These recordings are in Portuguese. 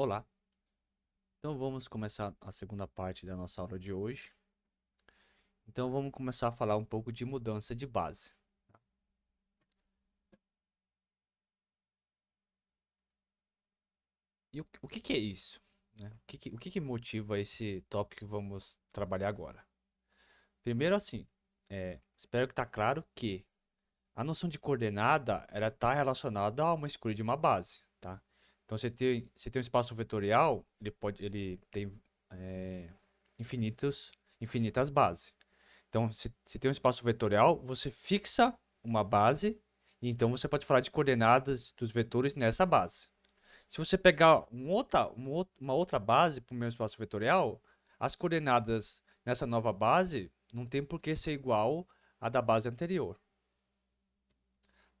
Olá, então vamos começar a segunda parte da nossa aula de hoje. Então vamos começar a falar um pouco de mudança de base. E o que que é isso, né? O que que motiva esse tópico que vamos trabalhar agora? Primeiro assim, espero que está claro que a noção de coordenada ela está relacionada a uma escolha de uma base, tá? Então você tem um espaço vetorial, ele tem é, infinitas bases. Então, se tem um espaço vetorial, você fixa uma base, e então você pode falar de coordenadas dos vetores nessa base. Se você pegar uma outra base para o mesmo espaço vetorial, as coordenadas nessa nova base não tem por que ser igual à da base anterior.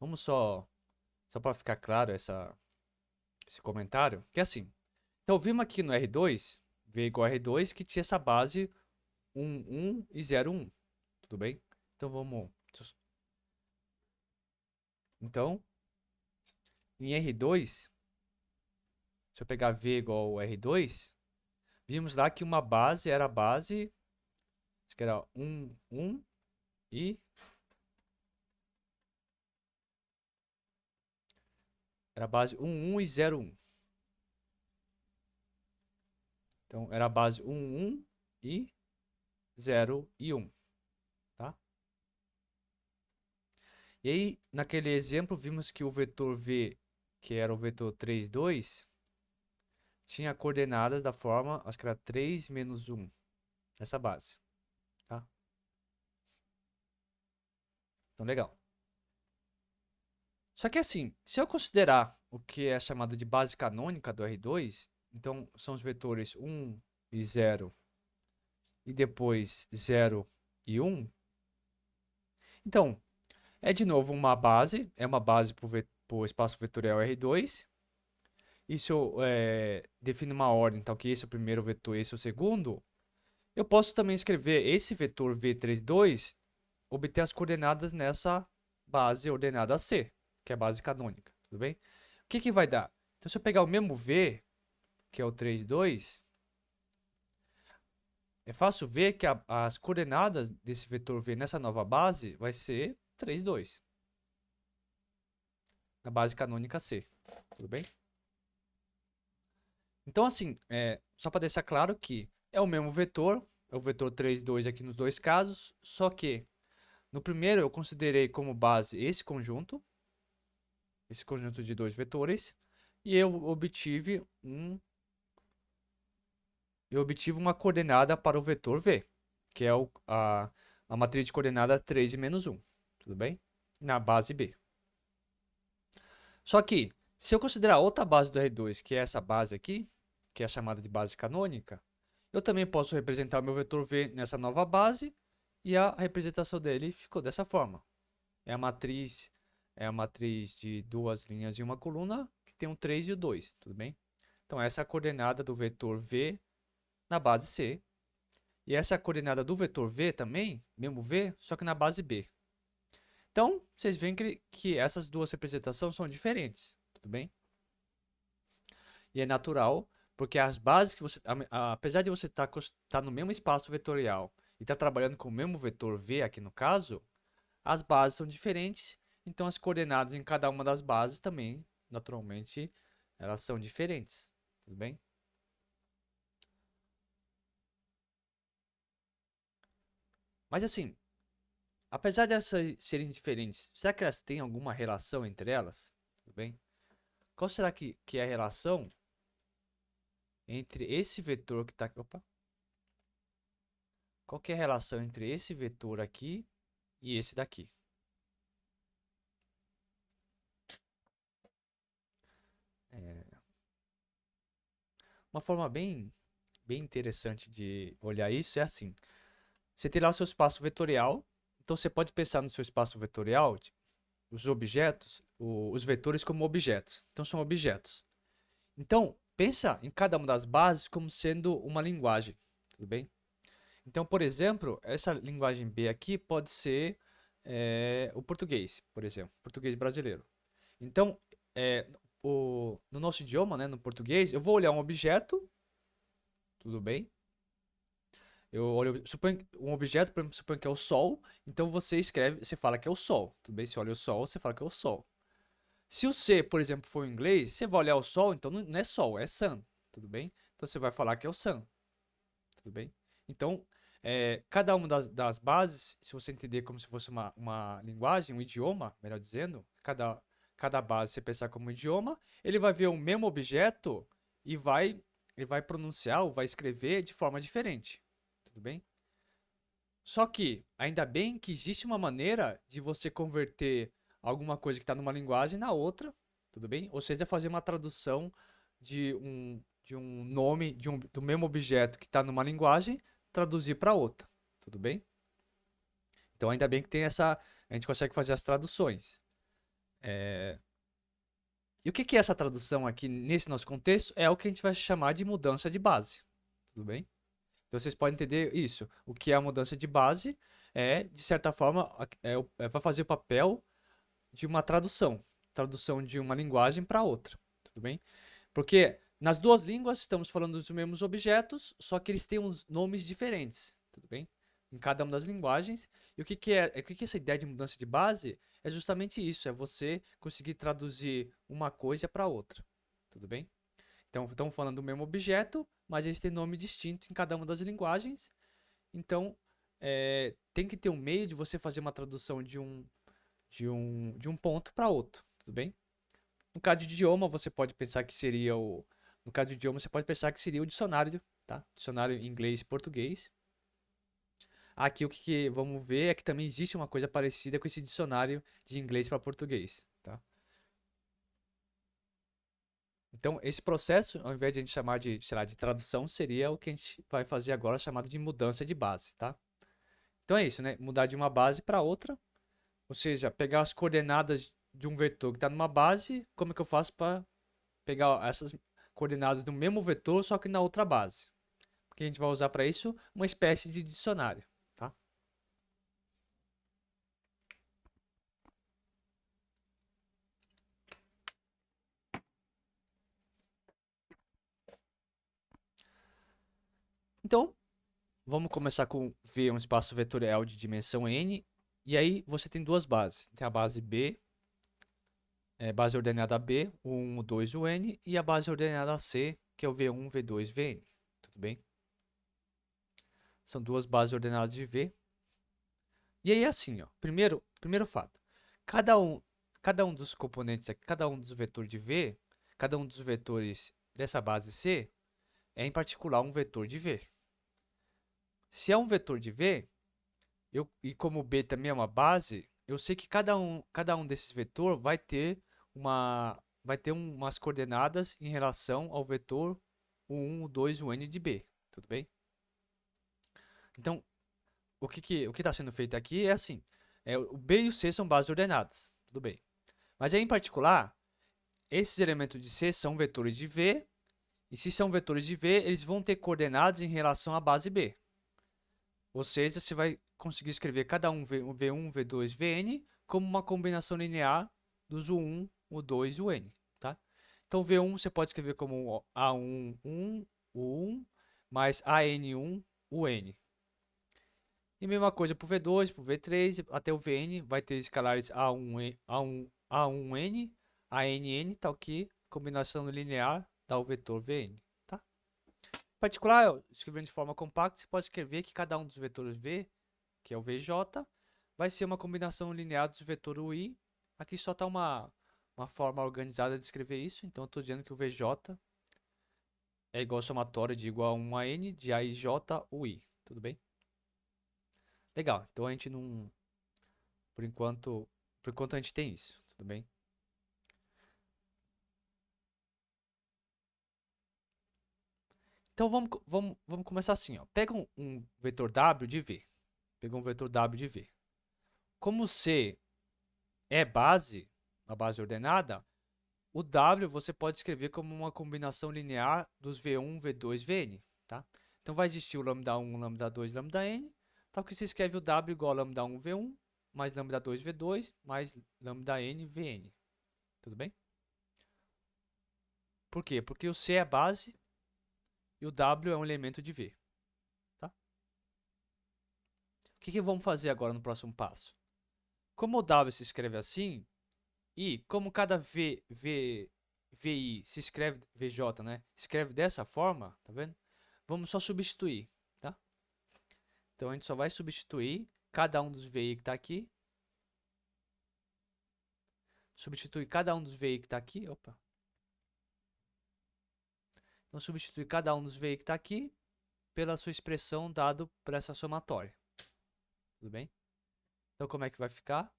Vamos só para ficar claro esse comentário, que é assim. Então, vimos aqui no R2, V igual a R2, que tinha essa base 1 e 0, 1. Tudo bem? Então, vamos. Então, em R2, se eu pegar V igual a R2, vimos lá que uma base era a base, acho que era 1, 1 e era a base 1, 1 e 0, 1. Então, era a base 1, 1 e 0 e 1, tá? E aí, naquele exemplo, vimos que o vetor V, que era o vetor 3, 2, tinha coordenadas da forma, acho que era 3 menos 1, nessa base, tá? Então, legal. Só que assim, se eu considerar o que é chamado de base canônica do R2, então são os vetores 1 e 0 e depois 0 e 1. Então, é de novo uma base, é uma base para o espaço vetorial R2. Isso define uma ordem, então que esse é o primeiro vetor, esse é o segundo. Eu posso também escrever esse vetor V32, obter as coordenadas nessa base ordenada C, que é a base canônica, tudo bem? O que que vai dar? Então, se eu pegar o mesmo V, que é o 3, 2, é fácil ver que as coordenadas desse vetor V nessa nova base vai ser 3, 2, na base canônica C, tudo bem? Então, assim, só para deixar claro que é o mesmo vetor, é o vetor 3, 2 aqui nos dois casos, só que no primeiro eu considerei como base esse conjunto de dois vetores, e eu obtive uma coordenada para o vetor V, que é a matriz de coordenada 3 e menos 1, tudo bem? Na base B. Só que, se eu considerar outra base do R2, que é essa base aqui, que é chamada de base canônica, eu também posso representar o meu vetor V nessa nova base, e a representação dele ficou dessa forma. É a matriz, é a matriz de duas linhas e uma coluna, que tem um 3 e o 2, tudo bem? Então, essa é a coordenada do vetor V na base C. E essa é a coordenada do vetor V também, mesmo V, só que na base B. Então, vocês veem que essas duas representações são diferentes, tudo bem? E é natural, porque as bases que você, apesar de você estar no mesmo espaço vetorial e estar trabalhando com o mesmo vetor V aqui no caso, as bases são diferentes, então as coordenadas em cada uma das bases também, naturalmente, elas são diferentes, tudo bem? Mas assim, apesar de elas serem diferentes, será que elas têm alguma relação entre elas? Tudo bem? Qual será que é a relação entre esse vetor que está... Opa! Qual que é a relação entre esse vetor aqui e esse daqui? Uma forma bem interessante de olhar isso é assim. Você tem lá o seu espaço vetorial, então você pode pensar no seu espaço vetorial, os objetos, os vetores como objetos. Então são objetos. Então, pensa em cada uma das bases como sendo uma linguagem, tudo bem? Então, por exemplo, essa linguagem B aqui pode ser o português, por exemplo, português brasileiro. Então, no nosso idioma, né, no português, eu vou olhar um objeto, tudo bem? Eu olho, suponho um objeto, por exemplo, suponho que é o Sol, então você escreve, você fala que é o Sol, tudo bem? Você olha o Sol, você fala que é o Sol. Se o C, por exemplo, for em inglês, você vai olhar o Sol, então não é Sol, é Sun, tudo bem? Então você vai falar que é o Sun, tudo bem? Então, cada uma das bases, se você entender como se fosse uma linguagem, um idioma, melhor dizendo, cada base você pensar como um idioma, ele vai ver o mesmo objeto e ele vai pronunciar ou vai escrever de forma diferente, tudo bem? Só que, ainda bem que existe uma maneira de você converter alguma coisa que está numa linguagem na outra, tudo bem? Ou seja, fazer uma tradução de um nome do mesmo objeto que está numa linguagem, traduzir para outra, tudo bem? Então, ainda bem que tem a gente consegue fazer as traduções. E o que é essa tradução aqui nesse nosso contexto? É o que a gente vai chamar de mudança de base, tudo bem? Então vocês podem entender isso. O que é a mudança de base de certa forma, vai fazer o papel de uma tradução de uma linguagem para outra, tudo bem? Porque nas duas línguas estamos falando dos mesmos objetos, só que eles têm uns nomes diferentes, tudo bem? Em cada uma das linguagens. E o que é essa ideia de mudança de base? É justamente isso, é você conseguir traduzir uma coisa para outra, tudo bem? Então, estamos falando do mesmo objeto, mas eles têm nome distinto em cada uma das linguagens. Então, tem que ter um meio de você fazer uma tradução de um ponto para outro, tudo bem? No caso de idioma, você pode pensar que seria o. No caso de idioma, você pode pensar que seria o dicionário, tá? Dicionário inglês e português. Aqui o que vamos ver é que também existe uma coisa parecida com esse dicionário de inglês para português, tá? Então, esse processo, ao invés de a gente chamar de, sei lá, de tradução, seria o que a gente vai fazer agora, chamado de mudança de base, tá? Então é isso, né? Mudar de uma base para outra, ou seja, pegar as coordenadas de um vetor que está numa base, como é que eu faço para pegar essas coordenadas do mesmo vetor, só que na outra base? Porque a gente vai usar para isso uma espécie de dicionário, tá? Então, vamos começar com V, um espaço vetorial de dimensão n, e aí você tem duas bases. Tem a base B, base ordenada B, o 1, o 2, o n, e a base ordenada C, que é o V1, V2, Vn. Tudo bem? São duas bases ordenadas de V. E aí assim, ó, primeiro fato. Cada um, cada um dos componentes aqui, cada um dos vetores de V, cada um dos vetores dessa base C, é em particular um vetor de V. Se é um vetor de V, e como B também é uma base, eu sei que cada um desses vetores vai ter umas coordenadas em relação ao vetor o 1, o 2 e o n de B. Tudo bem? Então, o que está sendo feito aqui é assim: o B e o C são bases ordenadas. Tudo bem. Mas aí, em particular, esses elementos de C são vetores de V, e se são vetores de V, eles vão ter coordenadas em relação à base B. Ou seja, você vai conseguir escrever cada um V1, V2, Vn como uma combinação linear dos o1, o 2 e o n, tá? Então V1 você pode escrever como A1, 1, o 1 mais AN1, o n. E mesma coisa para o V2, para o V3, até o Vn vai ter escalares A1, A1, A1n, ANN, tal que combinação linear dá o vetor Vn, tá? Em particular, escrevendo de forma compacta, você pode escrever que cada um dos vetores V, que é o VJ, vai ser uma combinação linear dos vetores UI. Aqui só está uma forma organizada de escrever isso, então eu estou dizendo que o VJ é igual ao somatório de igual a 1 a N de AIJ UI, tudo bem? Legal, então a gente não, por enquanto a gente tem isso, tudo bem? Então vamos começar assim, ó. Pega um vetor W de V. Pega um vetor W de V. Como C é base, uma base ordenada, o W você pode escrever como uma combinação linear dos V1, V2, Vn, tá? Então vai existir o lambda 1, lambda 2, lambda n, tal que você escreve o W igual a lambda 1, V1, mais lambda 2, V2, mais lambda n, Vn. Tudo bem? Por quê? Porque o C é a base e o W é um elemento de V. Tá? O que vamos fazer agora no próximo passo? Como o W se escreve assim, e como cada VI se escreve, VJ, né? Escreve dessa forma, tá vendo? Vamos só substituir, tá? Então a gente só vai substituir cada um dos VI que está aqui. Substituir cada um dos VI que está aqui. Opa. Então substituir cada um dos VI que está aqui pela sua expressão dado para essa somatória. Tudo bem? Então como é que vai ficar?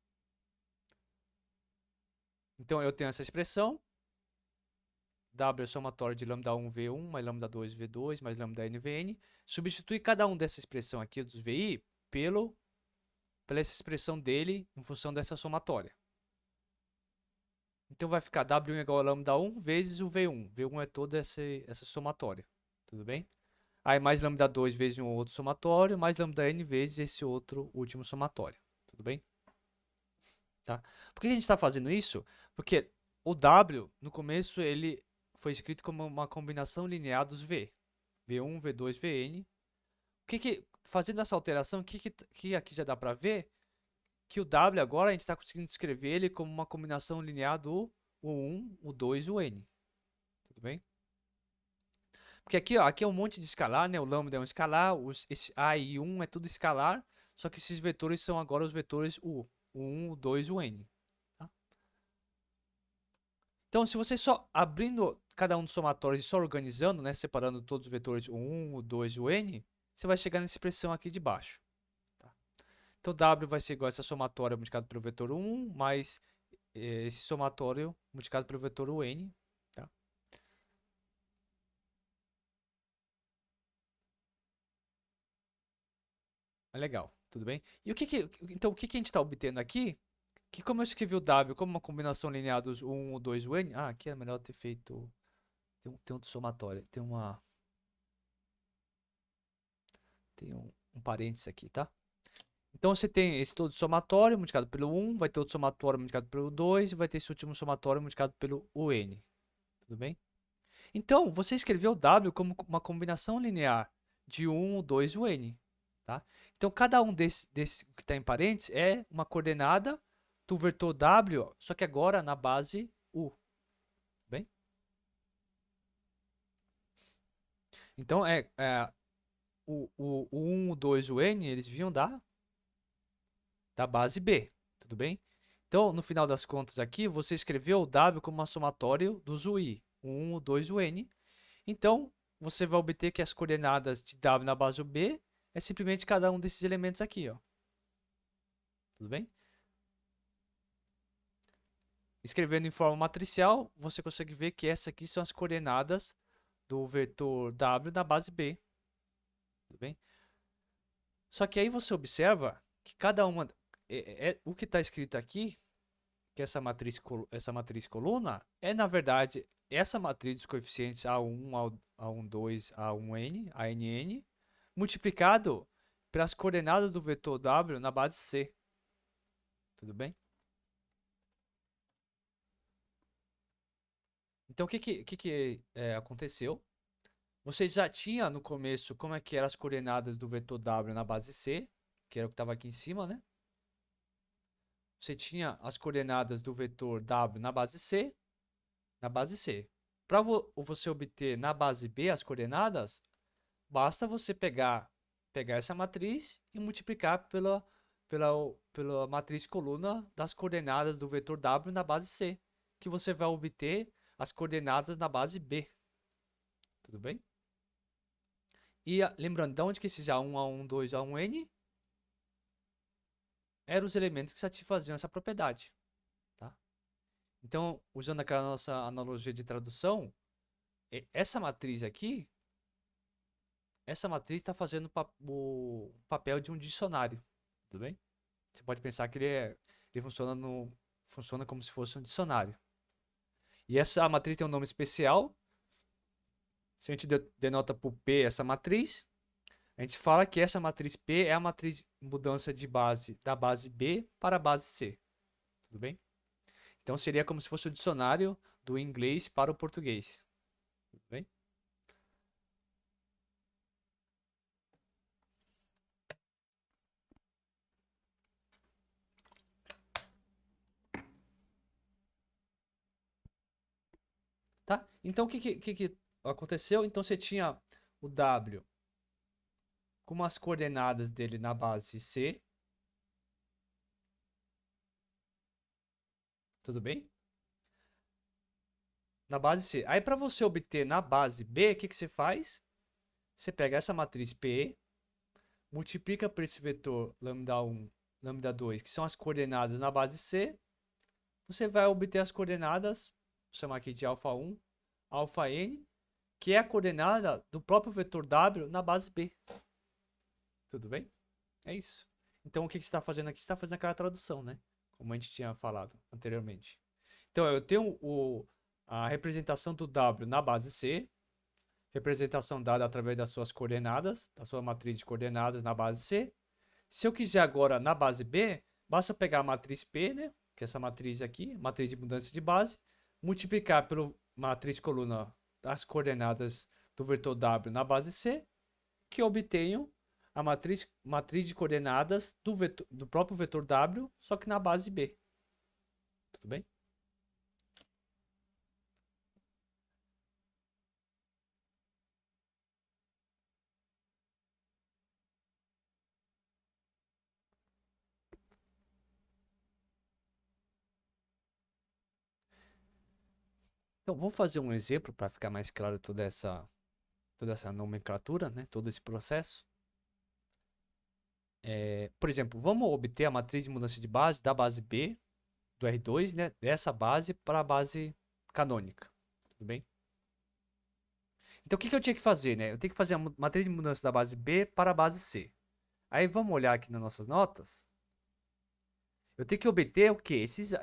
Então eu tenho essa expressão. W é somatório de lambda1 V1 mais lambda2 V2 mais lambda n Vn. Substitui cada um dessa expressão aqui dos VI pela essa expressão dele em função dessa somatória. Então vai ficar W1 é igual a lambda1 vezes o V1. V1 é toda essa somatória. Tudo bem? Aí mais lambda2 vezes um outro somatório, mais lambda n vezes esse outro último somatório. Tudo bem? Tá? Por que a gente está fazendo isso? Porque o W, no começo, ele foi escrito como uma combinação linear dos V. V1, V2, Vn. Fazendo essa alteração, que aqui já dá para ver que o W agora a gente está conseguindo escrever ele como uma combinação linear do O1, o 2 e o N. Tudo bem? Porque aqui, ó, aqui é um monte de escalar, né? O lambda é um escalar, esse A e 1 é tudo escalar, só que esses vetores são agora os vetores U. O 1, o 2 e o N. Tá? Então, se você só abrindo cada um dos somatórios e só organizando, né? Separando todos os vetores o 1, o 2 e o N, você vai chegar nessa expressão aqui de baixo. Tá? Então, W vai ser igual a essa somatória multiplicado pelo vetor 1, mais esse somatório multiplicado pelo vetor UN. Tá? Legal, tudo bem? E então, o que a gente está obtendo aqui? Que como eu escrevi o W como uma combinação linear dos 1, o 2 e o N, aqui é melhor ter feito... Tem um somatório, tem um parênteses aqui, tá? Então você tem esse todo somatório multiplicado pelo 1, vai ter outro somatório multiplicado pelo 2 e vai ter esse último somatório multiplicado pelo UN. Tudo bem? Então, você escreveu o W como uma combinação linear de 1, o 2 e o N. Tá? Então, cada um desse que está em parênteses é uma coordenada do vetor W, só que agora na base U. Bem? Então, o 1, o 2 e o N, eles vinham da base B. Tudo bem? Então, no final das contas aqui, você escreveu o W como uma somatória dos UI. O 1, o 2 e o N. Então, você vai obter que as coordenadas de W na base B é simplesmente cada um desses elementos aqui, ó. Tudo bem? Escrevendo em forma matricial, você consegue ver que essas aqui são as coordenadas do vetor W na base B. Tudo bem? Só que aí você observa que cada uma... o que está escrito aqui, que essa matriz coluna, é na verdade essa matriz dos coeficientes A1, A12, A1N, ANN, multiplicado pelas coordenadas do vetor W na base C. Tudo bem? Então, o que aconteceu? Você já tinha no começo como é que eram as coordenadas do vetor W na base C, que era o que estava aqui em cima, né? Você tinha as coordenadas do vetor W na base C, Para você obter na base B as coordenadas, basta você pegar essa matriz e multiplicar pela matriz coluna das coordenadas do vetor W na base C, que você vai obter as coordenadas na base B. Tudo bem? E lembrando, de onde que esses A1, A1, 2, A1N eram os elementos que satisfaziam essa propriedade. Tá? Então, usando aquela nossa analogia de tradução, essa matriz aqui, essa matriz está fazendo o papel de um dicionário. Tudo bem? Você pode pensar que ele funciona como se fosse um dicionário. E essa matriz tem um nome especial. Se a gente denota por P essa matriz, a gente fala que essa matriz P é a matriz mudança de base da base B para a base C. Tudo bem? Então seria como se fosse o dicionário do inglês para o português. tá? Então, o que aconteceu? Então, você tinha o W com as coordenadas dele na base C, tudo bem? Na base C. Aí, para você obter na base B, o que você faz? Você pega essa matriz P, multiplica por esse vetor lambda1, lambda2, que são as coordenadas na base C, você vai obter as coordenadas, vou chamar aqui de alfa1, alfa n, que é a coordenada do próprio vetor W na base B. Tudo bem? É isso. Então, o que você está fazendo aqui? Você está fazendo aquela tradução, né? Como a gente tinha falado anteriormente. Então, eu tenho a representação do W na base C, representação dada através das suas coordenadas, da sua matriz de coordenadas na base C. Se eu quiser agora na base B, basta pegar a matriz P, né? Que é essa matriz aqui, matriz de mudança de base, multiplicar pela matriz coluna das coordenadas do vetor W na base C, que eu obtenho a matriz de coordenadas do próprio vetor W, só que na base B. Tudo bem? Então, vamos fazer um exemplo para ficar mais claro toda essa nomenclatura, né? Todo esse processo. Por exemplo, vamos obter a matriz de mudança de base da base B, do R2, né? Dessa base para a base canônica. Tudo bem? Então, o que eu tinha que fazer, né? Eu tenho que fazer a matriz de mudança da base B para a base C. Aí, vamos olhar aqui nas nossas notas. Eu tenho que obter o quê? Esses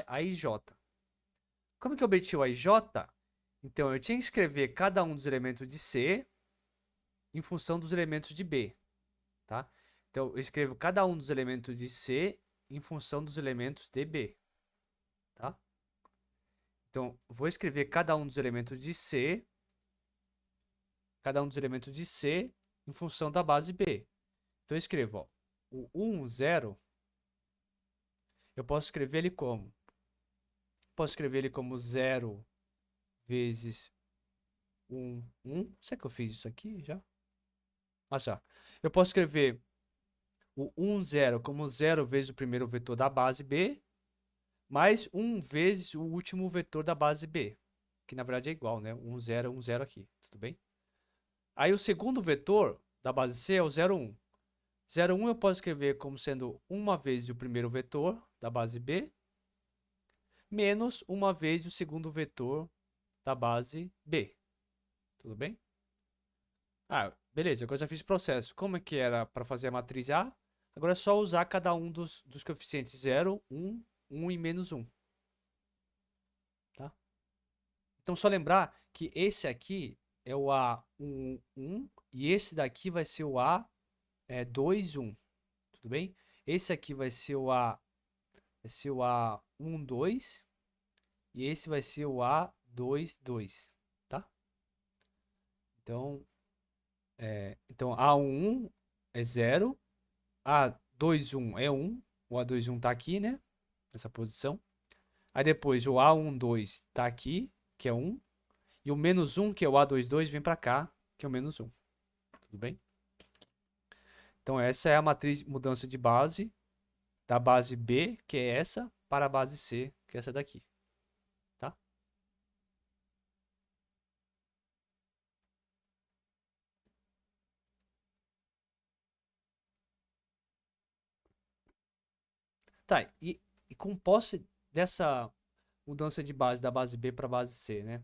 AIJ. Como que eu obtive o AIJ? Então, eu tinha que escrever cada um dos elementos de C em função dos elementos de B, tá? Então, eu escrevo cada um dos elementos de C em função dos elementos de B, tá? Então, vou escrever cada um dos elementos de C, em função da base B. Então, eu escrevo, ó, o 1, 0, eu posso escrever ele como? Posso escrever ele como 0 vezes 1, 1. Será que eu fiz isso aqui já? Ah, já. Eu posso escrever o 1, 0 como 0 vezes o primeiro vetor da base B, mais 1 vezes o último vetor da base B, que na verdade é igual, né? 1, 0, 1, 0 aqui, tudo bem? Aí o segundo vetor da base C é o 0, 1. 0, 1 eu posso escrever como sendo uma vez o primeiro vetor da base B, menos uma vez o segundo vetor da base B. Tudo bem? Ah, beleza, agora já fiz o processo. Como é que era para fazer a matriz A? Agora é só usar cada um dos coeficientes 0, 1, 1 e menos 1. Tá? Então, só lembrar que esse aqui é o A1, 1 e esse daqui vai ser o A2, 1. Tudo bem? Esse aqui vai ser o A1, 2 e esse vai ser o A2, 2. Tá? Então, A1 é 0, A21 é 1, o A21 está aqui, né? Nessa posição. Aí depois o A12 está aqui, que é 1. E o menos 1, que é o A22, vem para cá, que é o menos 1. Tudo bem? Então essa é a matriz mudança de base da base B, que é essa, para a base C, que é essa daqui. Tá? Tá, e com posse dessa mudança de base da base B para a base C, né?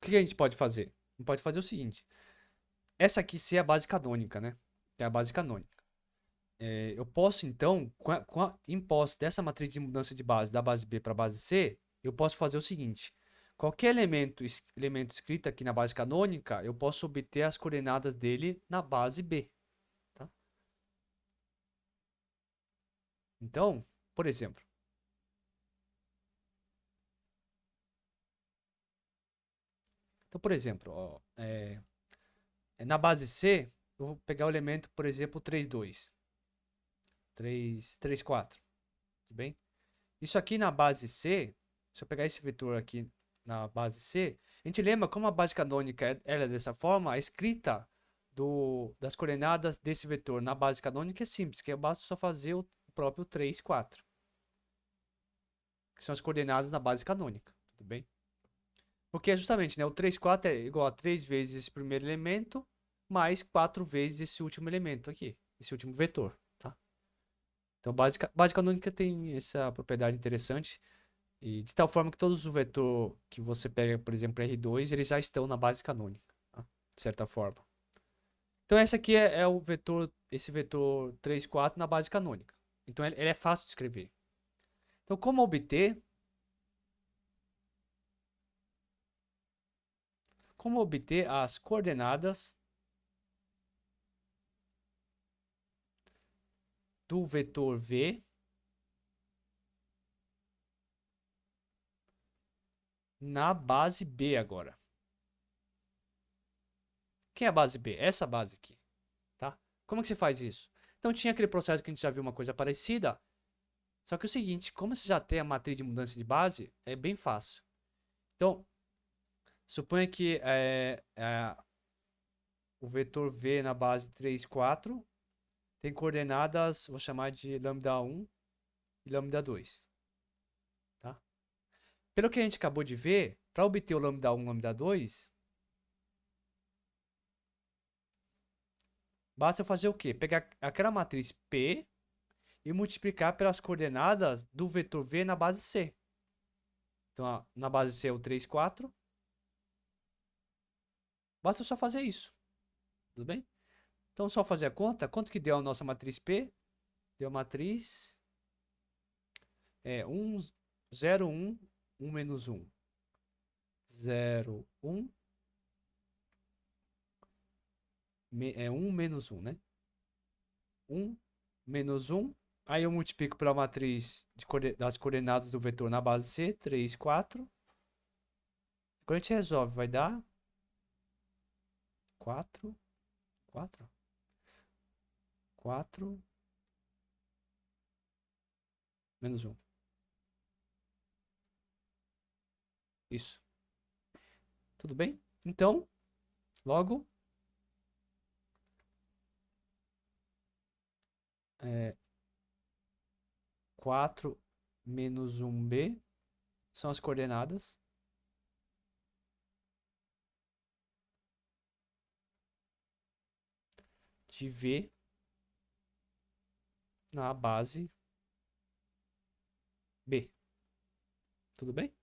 O que a gente pode fazer? A gente pode fazer o seguinte. Essa aqui C é a base canônica, né? É a base canônica. Eu posso, então, em posse dessa matriz de mudança de base da base B para a base C, eu posso fazer o seguinte. Qualquer elemento escrito aqui na base canônica, eu posso obter as coordenadas dele na base B. Tá? Então, por exemplo, ó, na base C, eu vou pegar o elemento, por exemplo, 3, 2. 3, 3, 4. Tudo bem? Isso aqui na base C, se eu pegar esse vetor aqui na base C, a gente lembra como a base canônica ela é dessa forma, a escrita das coordenadas desse vetor na base canônica é simples, que basta só fazer o próprio 3, 4, que são as coordenadas na base canônica, tudo bem? Porque é justamente, né, o 3, 4 é igual a 3 vezes esse primeiro elemento, mais 4 vezes esse último elemento aqui, esse último vetor, tá? Então, base canônica tem essa propriedade interessante, e de tal forma que todos os vetores que você pega, por exemplo, R2, eles já estão na base canônica, tá? De certa forma. Então, esse aqui é o vetor, esse vetor 3, 4 na base canônica. Então, ele é fácil de escrever. Então, como obter as coordenadas do vetor V na base B agora? Que é a base B? Essa base aqui, tá? Como que você faz isso? Então tinha aquele processo que a gente já viu uma coisa parecida, só que é o seguinte, como você já tem a matriz de mudança de base, é bem fácil. Então, suponha que o vetor V na base 3, 4 tem coordenadas, vou chamar de lambda 1 e lambda 2, tá? Pelo que a gente acabou de ver, para obter o lambda 1 e lambda 2, basta eu fazer o quê? Pegar aquela matriz P e multiplicar pelas coordenadas do vetor V na base C. Então, na base C é o 3, 4. Basta eu só fazer isso. Tudo bem? Então, só fazer a conta. Quanto que deu a nossa matriz P? Deu a matriz 1, 0, 1, 1 menos 1. 0, 1. 1 menos 1, né? 1 menos 1. Aí eu multiplico pela matriz das coordenadas do vetor na base C, 3, 4. Quando a gente resolve, vai dar 4, 4, 4, menos 1. Isso. Tudo bem? Então, logo, 4 menos 1b são as coordenadas de V na base B. Tudo bem?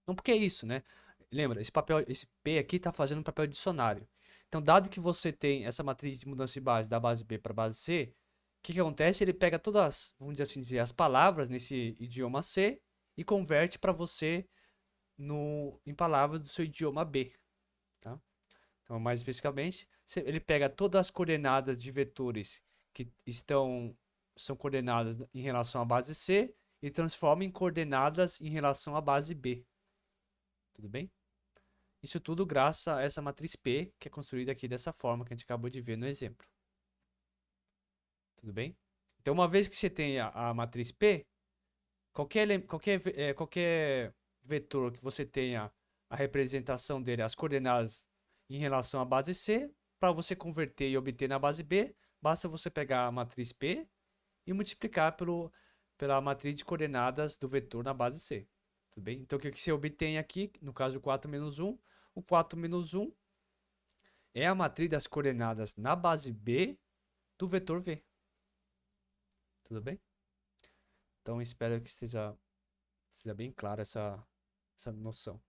Não, porque é isso, né? Lembra, esse P aqui está fazendo um papel dicionário. Então, dado que você tem essa matriz de mudança de base da base B para a base C, o que acontece? Ele pega todas, vamos dizer, as palavras nesse idioma C e converte para você em palavras do seu idioma B. Tá? Então, mais especificamente, ele pega todas as coordenadas de vetores que são coordenadas em relação à base C e transforma em coordenadas em relação à base B. Tudo bem? Isso tudo graças a essa matriz P, que é construída aqui dessa forma que a gente acabou de ver no exemplo. Tudo bem? Então, uma vez que você tem a matriz P, qualquer vetor que você tenha a representação dele, as coordenadas em relação à base C, para você converter e obter na base B, basta você pegar a matriz P e multiplicar pela matriz de coordenadas do vetor na base C. Tudo bem? Então, o que você obtém aqui, no caso 4 menos 1, o 4 menos 1 é a matriz das coordenadas na base B do vetor V. Tudo bem? Então, espero que esteja bem clara essa noção.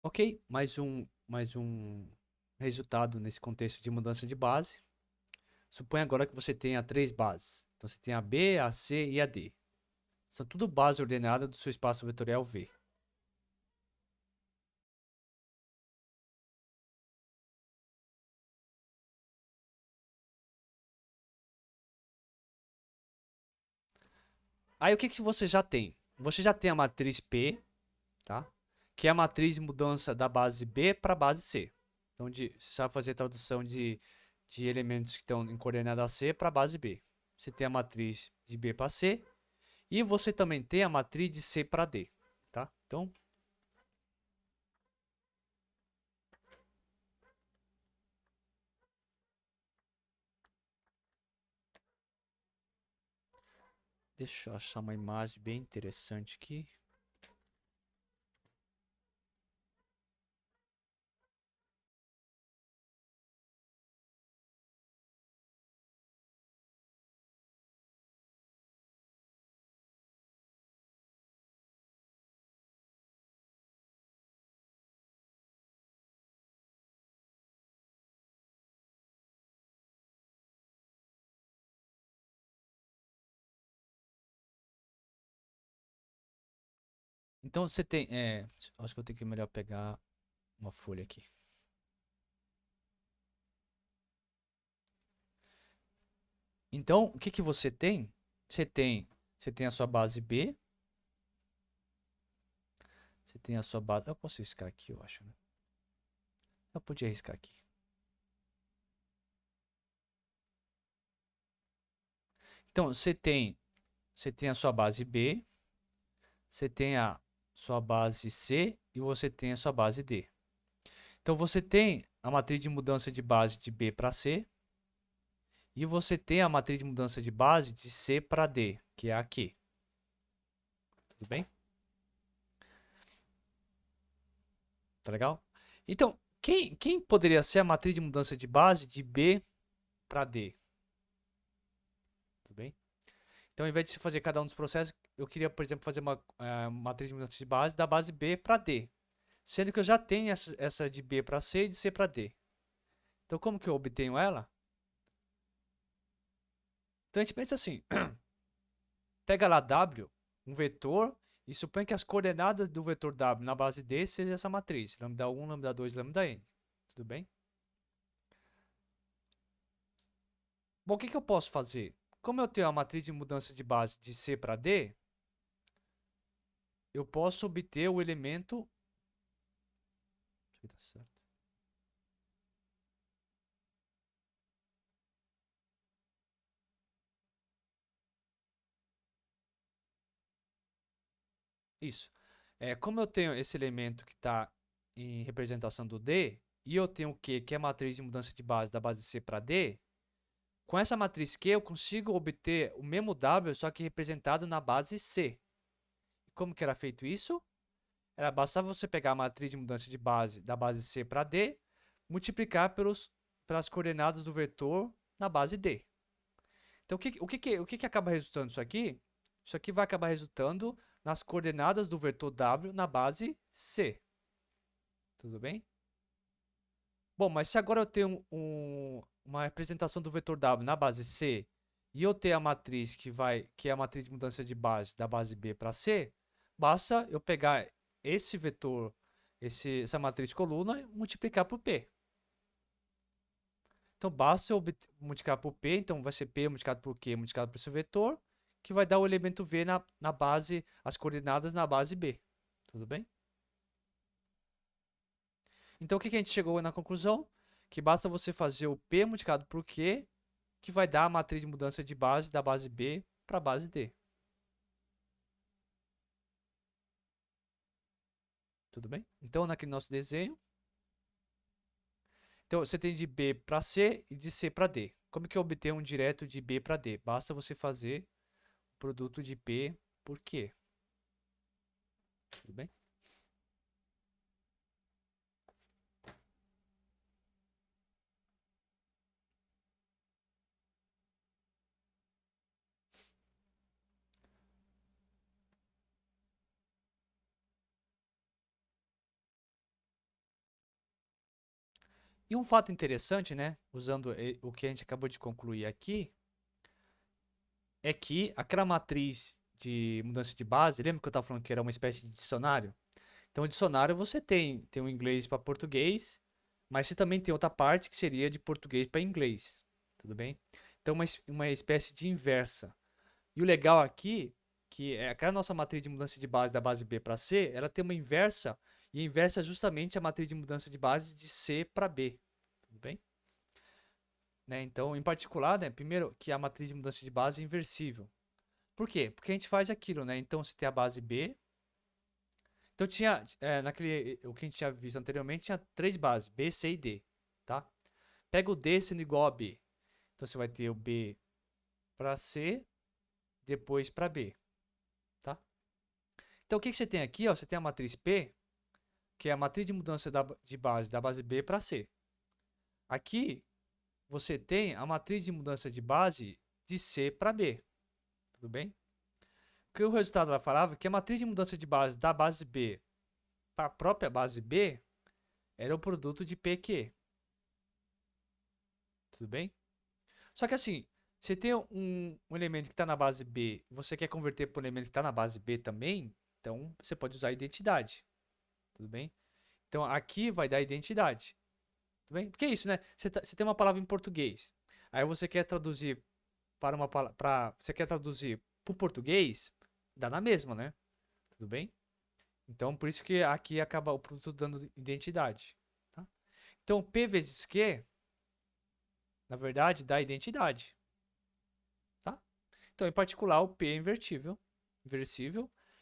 Ok, mais um resultado nesse contexto de mudança de base. Suponha agora que você tenha 3 bases. Então, você tem a B, a C e a D. São tudo base ordenada do seu espaço vetorial V. Aí o que, que você já tem? Você já tem a matriz P, tá? Que é a matriz de mudança da base B para a base C. Então, você sabe fazer a tradução de elementos que estão em coordenada C para a base B. Você tem a matriz de B para C e você também tem a matriz de C para D, tá? Então, deixa eu achar uma imagem bem interessante aqui. Então você tem, acho que eu tenho que melhor pegar uma folha aqui. Então, o que que você tem? Você tem a sua base B. Você tem a sua base. Eu posso riscar aqui, eu acho, né? Eu podia riscar aqui. Então, você tem a sua base B, você tem a sua base C e você tem a sua base D. Então, você tem a matriz de mudança de base de B para C e você tem a matriz de mudança de base de C para D, que é aqui. Tudo bem? Tá legal? Então, quem poderia ser a matriz de mudança de base de B para D? Tudo bem? Então, ao invés de se fazer cada um dos processos, eu queria, por exemplo, fazer uma matriz de mudança de base da base B para D. Sendo que eu já tenho essa de B para C e de C para D. Então, como que eu obtenho ela? Então, a gente pensa assim. Pega lá W, um vetor, e supõe que as coordenadas do vetor W na base D seja essa matriz. Lambda 1, lambda 2, lambda n. Tudo bem? Bom, o que eu posso fazer? Como eu tenho a matriz de mudança de base de C para D, eu posso obter o elemento. Deixa eu ver se tá certo. Isso. Como eu tenho esse elemento que está em representação do D, e eu tenho o Q, que é a matriz de mudança de base da base C para D, com essa matriz Q eu consigo obter o mesmo W, só que representado na base C. Como que era feito isso? Era bastava você pegar a matriz de mudança de base da base C para D, multiplicar pelas coordenadas do vetor na base D. Então, o que acaba resultando isso aqui? Isso aqui vai acabar resultando nas coordenadas do vetor W na base C. Tudo bem? Bom, mas se agora eu tenho uma representação do vetor W na base C e eu tenho a matriz que é a matriz de mudança de base da base B para C, basta eu pegar esse vetor, essa matriz de coluna e multiplicar por P. Então basta eu multiplicar por P, então vai ser P multiplicado por Q multiplicado por esse vetor, que vai dar o elemento V na base, as coordenadas na base B. Tudo bem? Então o que a gente chegou na conclusão? Que basta você fazer o P multiplicado por Q, que vai dar a matriz de mudança de base da base B para a base D. Tudo bem? Então, naquele nosso desenho, então você tem de B para C e de C para D. Como que eu obtenho um direto de B para D? Basta você fazer o produto de P por Q. Tudo bem? E um fato interessante, né, usando o que a gente acabou de concluir aqui, é que aquela matriz de mudança de base, lembra que eu estava falando que era uma espécie de dicionário? Então, o dicionário você tem o inglês para português, mas você também tem outra parte que seria de português para inglês, tudo bem? Então, uma espécie de inversa. E o legal aqui, que é aquela nossa matriz de mudança de base da base B para C, ela tem uma inversa, e a inversa é justamente a matriz de mudança de base de C para B, tudo bem? Né? Então, em particular, né, primeiro que a matriz de mudança de base é inversível. Por quê? Porque a gente faz aquilo, né? Então, você tem a base B. Então, o que a gente tinha visto anteriormente, tinha três bases, B, C e D, tá? Pega o D sendo igual a B. Então, você vai ter o B para C, depois para B, tá? Então, o que você tem aqui? Ó, você tem a matriz P, que é a matriz de mudança de base da base B para C. Aqui, você tem a matriz de mudança de base de C para B, tudo bem? O que o resultado ela falava que a matriz de mudança de base da base B para a própria base B era o produto de PQ. Tudo bem? Só que assim, você tem um elemento que está na base B, você quer converter para um elemento que está na base B também, então você pode usar a identidade. Tudo bem? Então aqui vai dar identidade. Tudo bem? Porque é isso, né? Você tem uma palavra em português. Aí você quer traduzir para uma para você quer traduzir para o português, dá na mesma, né? Tudo bem? Então, por isso que aqui acaba o produto dando identidade. Tá? Então, P vezes Q, na verdade, dá identidade. Tá? Então, em particular, o P é inversível.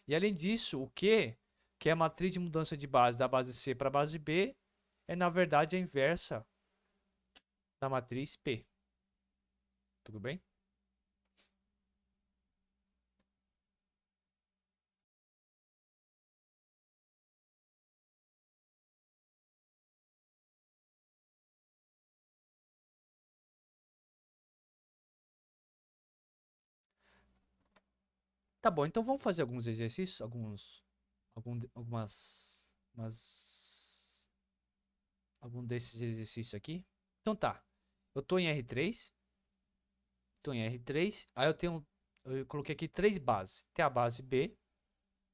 E, além disso, o Q, que é a matriz de mudança de base da base C para a base B, é, na verdade, a inversa da matriz P. Tudo bem? Tá bom, então vamos fazer alguns exercícios, algumas, algum desses exercícios aqui. Então tá, eu tô em R3, aí eu coloquei aqui três bases. Tem a base B,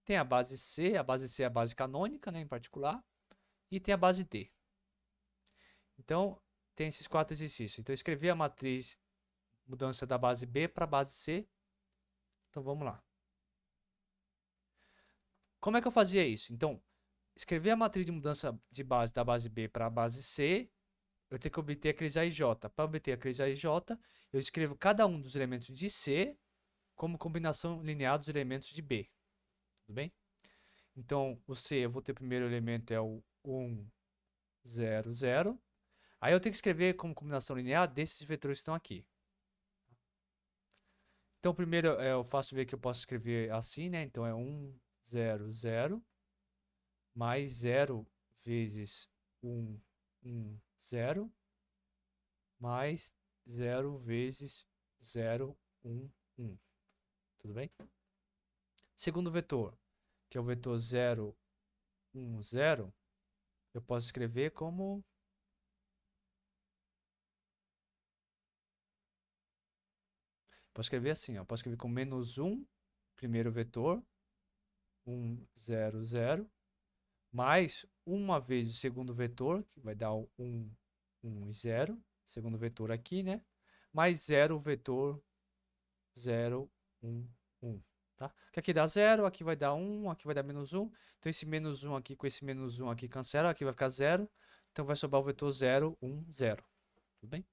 tem a base C é a base canônica, né, em particular, e tem a base D. Então, tem esses quatro exercícios. Então, eu escrevi a matriz mudança da base B para a base C. Então, vamos lá. Como é que eu fazia isso? Então, escrever a matriz de mudança de base da base B para a base C, eu tenho que obter aqueles AIJ. Para obter aqueles AIJ, eu escrevo cada um dos elementos de C como combinação linear dos elementos de B. Tudo bem? Então, o C, eu vou ter o primeiro elemento é o 1, 0, 0. Aí eu tenho que escrever como combinação linear desses vetores que estão aqui. Então, primeiro eu faço ver que eu posso escrever assim, né? Então, é 1, 0, 0, mais 0 vezes 1, 1, 0, mais 0 vezes 0, 1, 1. Tudo bem? Segundo vetor, que é o vetor 0, 1, 0, eu posso escrever como... Posso escrever assim, ó. Posso escrever como menos 1, primeiro vetor, 1, 0, 0, mais uma vez o segundo vetor, que vai dar o 1, 1 e 0, segundo vetor aqui, né? Mais 0 vetor 0, 1, 1, tá? Que aqui dá 0, aqui vai dar 1, aqui vai dar menos 1. Então esse menos 1 aqui com esse menos 1 aqui cancela, aqui vai ficar 0. Então vai sobrar o vetor 0, 1, 0. Tudo bem?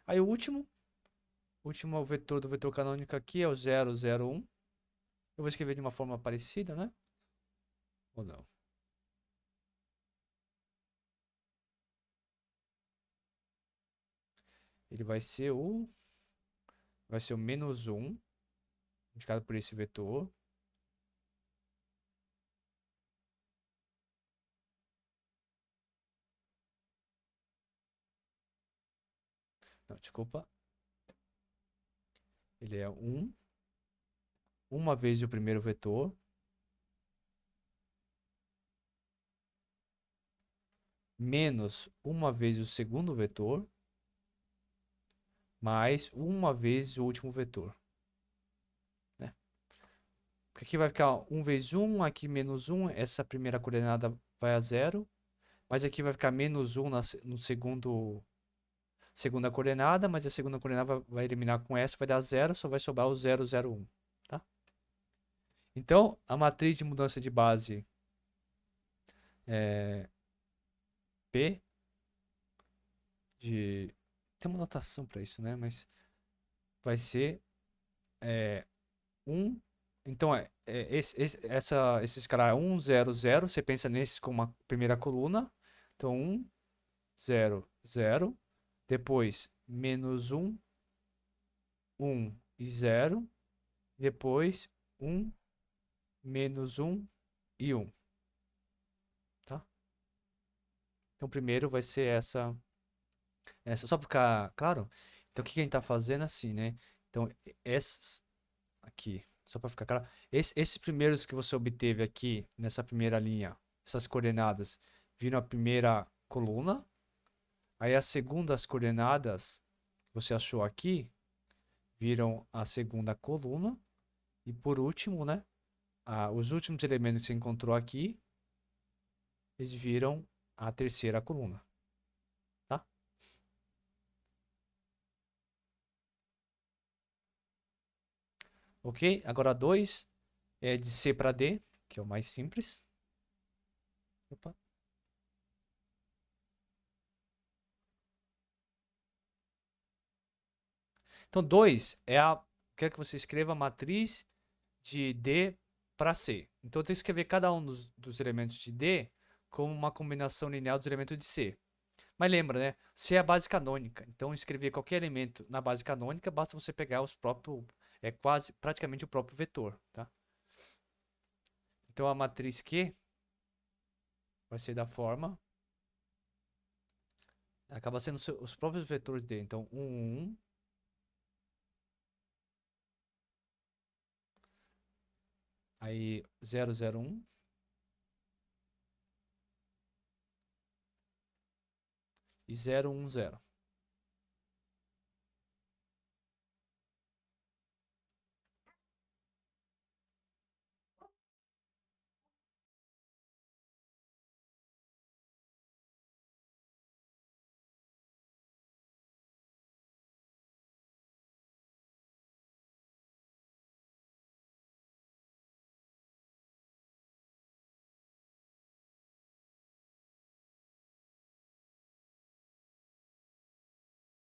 Aí o último é o vetor do vetor canônico aqui, é o 0, 0, 1. Eu vou escrever de uma forma parecida, né? Ou não? Ele vai ser o menos 1, indicado por esse vetor. Não, desculpa. Ele é 1, uma vez o primeiro vetor, menos uma vez o segundo vetor, mais uma vez o último vetor. Né? Aqui vai ficar 1 vezes 1, aqui menos 1, essa primeira coordenada vai a 0. Mas aqui vai ficar menos 1 no segunda coordenada, mas a segunda coordenada vai eliminar com essa, vai dar 0, só vai sobrar o 0, 0, 1. Tá? Então, a matriz de mudança de base é P de... Tem uma notação para isso, né? Mas vai ser 1. Então, esses caras 1, 0, 0. Você pensa nesses como uma primeira coluna. Então, 1, 0, 0. Depois, menos 1, 1 e 0. Depois, 1, menos 1 e 1. Tá? Então, primeiro vai ser essa só para ficar claro. Então, o que a gente está fazendo assim, né? Então, essas aqui, só para ficar claro. Esses primeiros que você obteve aqui, nessa primeira linha, essas coordenadas, viram a primeira coluna. Aí, as segundas coordenadas que você achou aqui, viram a segunda coluna. E por último, né? Os últimos elementos que você encontrou aqui, eles viram a terceira coluna. Tá? Ok? Agora 2 é de C para D, que é o mais simples. Opa. Então 2 quer que você escreva a matriz de D para C. Então eu tenho que escrever cada um dos elementos de D como uma combinação linear dos elementos de C. Mas lembra, né? C é a base canônica. Então escrever qualquer elemento na base canônica, basta você pegar os próprios, praticamente o próprio vetor, tá? Então a matriz Q vai ser da forma, acaba sendo os próprios vetores D. Então 1, 1, aí 0, 0, 1. E 0, 1, 0.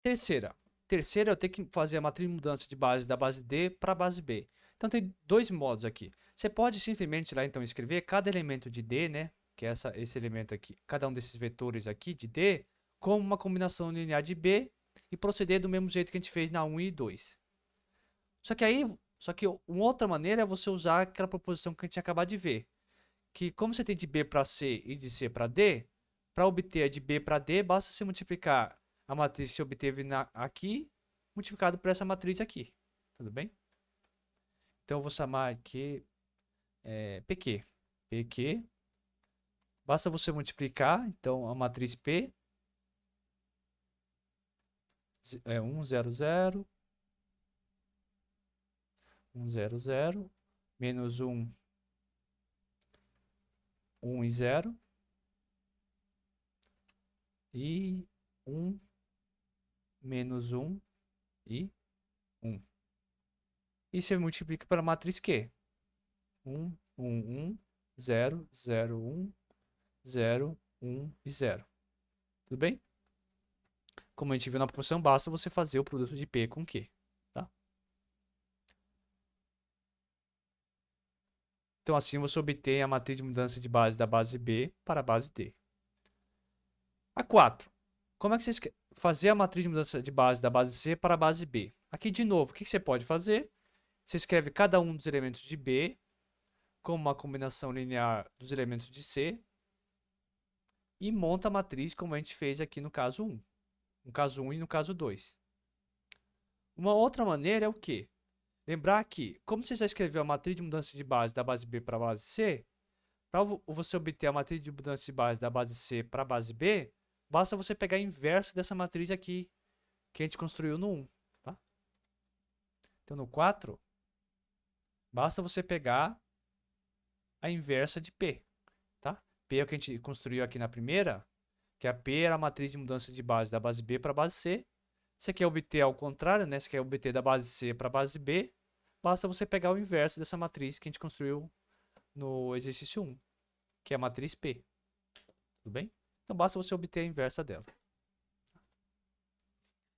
Terceira. Terceira, eu tenho que fazer a matriz de mudança de base da base D para a base B. Então tem dois modos aqui. Você pode simplesmente lá então escrever cada elemento de D, né? Que é esse elemento aqui, cada um desses vetores aqui de D, como uma combinação linear de B e proceder do mesmo jeito que a gente fez na 1 e 2. Só que uma outra maneira é você usar aquela proposição que a gente acabou de ver. Que como você tem de B para C e de C para D, para obter a de B para D, basta você multiplicar a matriz que você obteve aqui, multiplicado por essa matriz aqui. Tudo bem? Então eu vou chamar aqui PQ. PQ. Basta você multiplicar, então, a matriz P. 1, 0, 0. 1, 0, 0. Menos 1, 1 e 0. E 1, menos 1 e 1. E você multiplica pela matriz Q. 1, 1, 1, 0, 0, 1, 0, 1 e 0. Tudo bem? Como a gente viu na proporção, basta você fazer o produto de P com Q. Tá? Então assim você obtém a matriz de mudança de base da base B para a base D. A 4. Como é que você fazer a matriz de mudança de base da base C para a base B? Aqui de novo, o que você pode fazer? Você escreve cada um dos elementos de B como uma combinação linear dos elementos de C e monta a matriz como a gente fez aqui no caso 1. No caso 1 e no caso 2. Uma outra maneira é o quê? Lembrar que, como você já escreveu a matriz de mudança de base da base B para a base C, para você obter a matriz de mudança de base da base C para a base B, basta você pegar o inverso dessa matriz aqui, que a gente construiu no 1. Tá? Então no 4, Basta você pegar a inversa de P, tá? P é o que a gente construiu aqui na primeira, que a P era a matriz de mudança de base da base B para a base C. Você quer obter ao contrário, né? Você quer obter da base C para a base B, basta você pegar o inverso dessa matriz que a gente construiu no exercício 1, que é a matriz P. Tudo bem? Então basta você obter a inversa dela.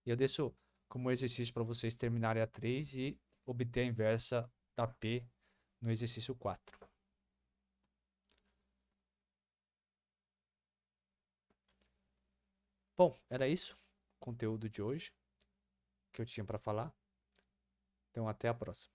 E eu deixo como exercício para vocês terminarem a 3 e obter a inversa da P no exercício 4. Bom, era isso o conteúdo de hoje que eu tinha para falar. Então até a próxima.